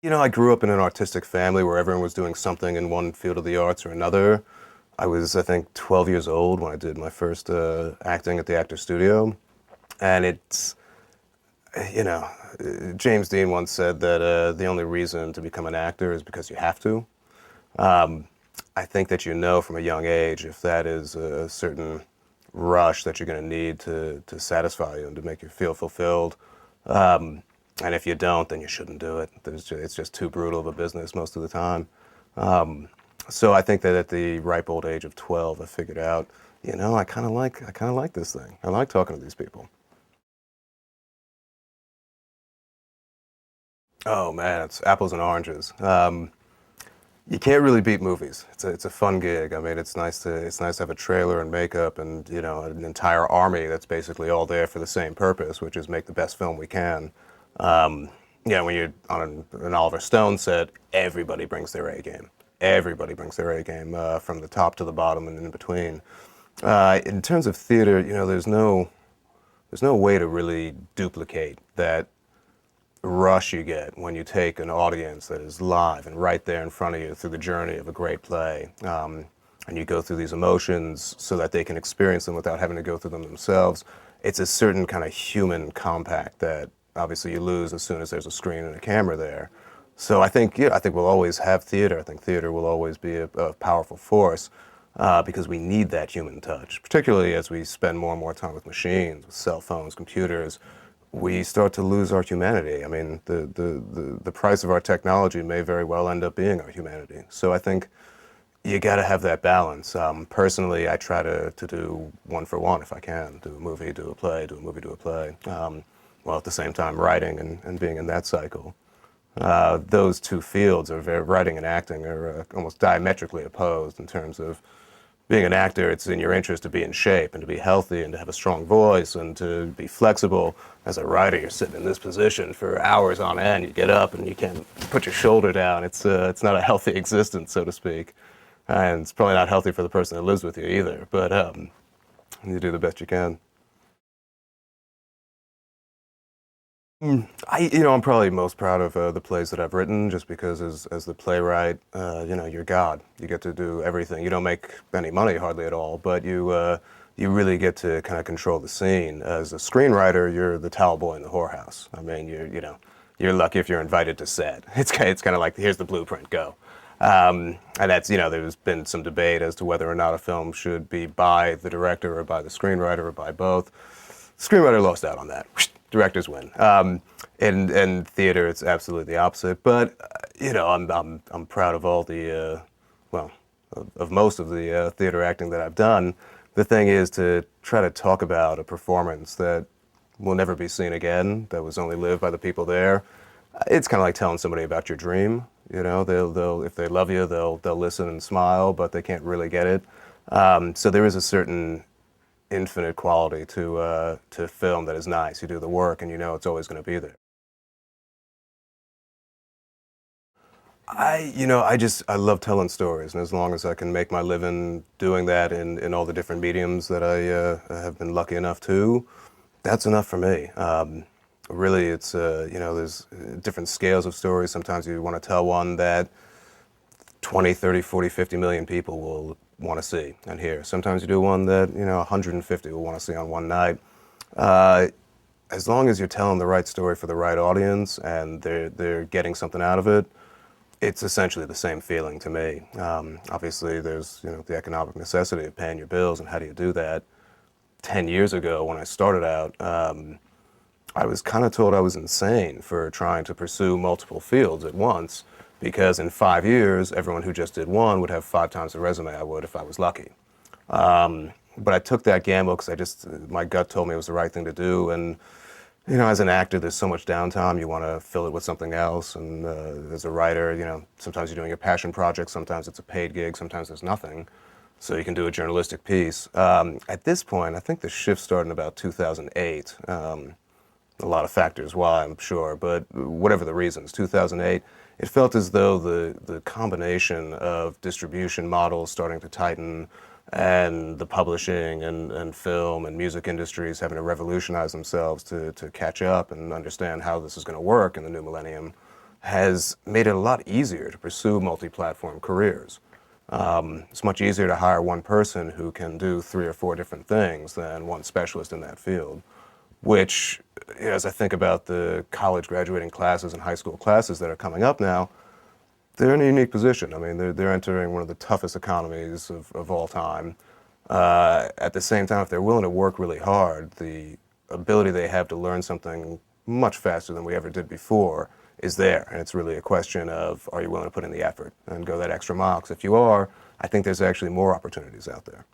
You know, I grew up in an artistic family where everyone was doing something in one field of the arts or another. I was, I think, 12 years old when I did my first acting at the Actor Studio. And it's, you know, James Dean once said that the only reason to become an actor is because you have to. Um, I think that you know from a young age if that is a certain rush that you're going to need to satisfy you and to make you feel fulfilled. Um, and if you don't, then you shouldn't do it. It's just too brutal of a business most of the time. Um, so I think that at the ripe old age of 12, I figured out, you know, I kind of like this thing. I like talking to these people. Oh man, it's apples and oranges. You can't really beat movies. It's a fun gig. I mean, it's nice to have a trailer and makeup and you know an entire army that's basically all there for the same purpose, which is make the best film we can. Um, when you're on an Oliver Stone set, everybody brings their A game. Everybody brings their A game from the top to the bottom and in between. In terms of theater, you know, there's no way to really duplicate that rush you get when you take an audience that is live and right there in front of you through the journey of a great play. And you go through these emotions so that they can experience them without having to go through them themselves. It's a certain kind of human compact that obviously you lose as soon as there's a screen and a camera there. So I think, yeah, I think we'll always have theater. I think theater will always be a powerful force because we need that human touch, particularly as we spend more and more time with machines, with cell phones, computers. We start to lose our humanity. I mean, the price of our technology may very well end up being our humanity. So I think you got to have that balance. Personally, I try to do one for one if I can. Do a movie, do a play, do a movie, do a play. While at the same time writing and being in that cycle. Those two fields are writing and acting are almost diametrically opposed in terms of being an actor, it's in your interest to be in shape and to be healthy and to have a strong voice and to be flexible. As a writer, you're sitting in this position for hours on end. You get up and you can't put your shoulder down. It's not a healthy existence, so to speak. And it's probably not healthy for the person that lives with you either. But you do the best you can. I'm probably most proud of the plays that I've written, just because as the playwright, you're God. You get to do everything. You don't make any money hardly at all, but you really get to kind of control the scene. As a screenwriter, you're the towel boy in the whorehouse. I mean, you're lucky if you're invited to set. It's kind of like here's the blueprint, go. And that's there's been some debate as to whether or not a film should be by the director or by the screenwriter or by both. Screenwriter lost out on that. Directors win. In theater, it's absolutely the opposite. But I'm proud of all the of most of the theater acting that I've done. The thing is to try to talk about a performance that will never be seen again, that was only lived by the people there. It's kind of like telling somebody about your dream. You know, they'll if they love you, they'll listen and smile, but they can't really get it. So there is a certain infinite quality to film that is nice. You do the work and you know it's always going to be there. I love telling stories, and as long as I can make my living doing that in all the different mediums that I have been lucky enough to, that's enough for me. Really, it's there's different scales of stories. Sometimes you want to tell one that 20, 30, 40, 50 million people will want to see and hear. Sometimes you do one that 150 will want to see on one night. Uh, as long as you're telling the right story for the right audience and they're getting something out of it, it's essentially the same feeling to me. Obviously, there's the economic necessity of paying your bills, and how do you do that? 10 years ago, when I started out, I was kind of told I was insane for trying to pursue multiple fields at once, because in 5 years, everyone who just did one would have 5 times the resume I would if I was lucky. But I took that gamble because my gut told me it was the right thing to do, and as an actor, there's so much downtime. You want to fill it with something else. And as a writer, sometimes you're doing a passion project, sometimes it's a paid gig, sometimes there's nothing. So you can do a journalistic piece. At this point, I think the shift started in about 2008. A lot of factors why, I'm sure, but whatever the reasons, 2008, it felt as though the combination of distribution models starting to tighten and the publishing and film and music industries having to revolutionize themselves to catch up and understand how this is going to work in the new millennium. has made it a lot easier to pursue multi-platform careers. It's much easier to hire one person who can do 3 or 4 different things than one specialist in that field, which, as I think about the college graduating classes and high school classes that are coming up now, they're in a unique position. I mean, they're entering one of the toughest economies of all time. At the same time, if they're willing to work really hard, the ability they have to learn something much faster than we ever did before is there. And it's really a question of, are you willing to put in the effort and go that extra mile? Because if you are, I think there's actually more opportunities out there.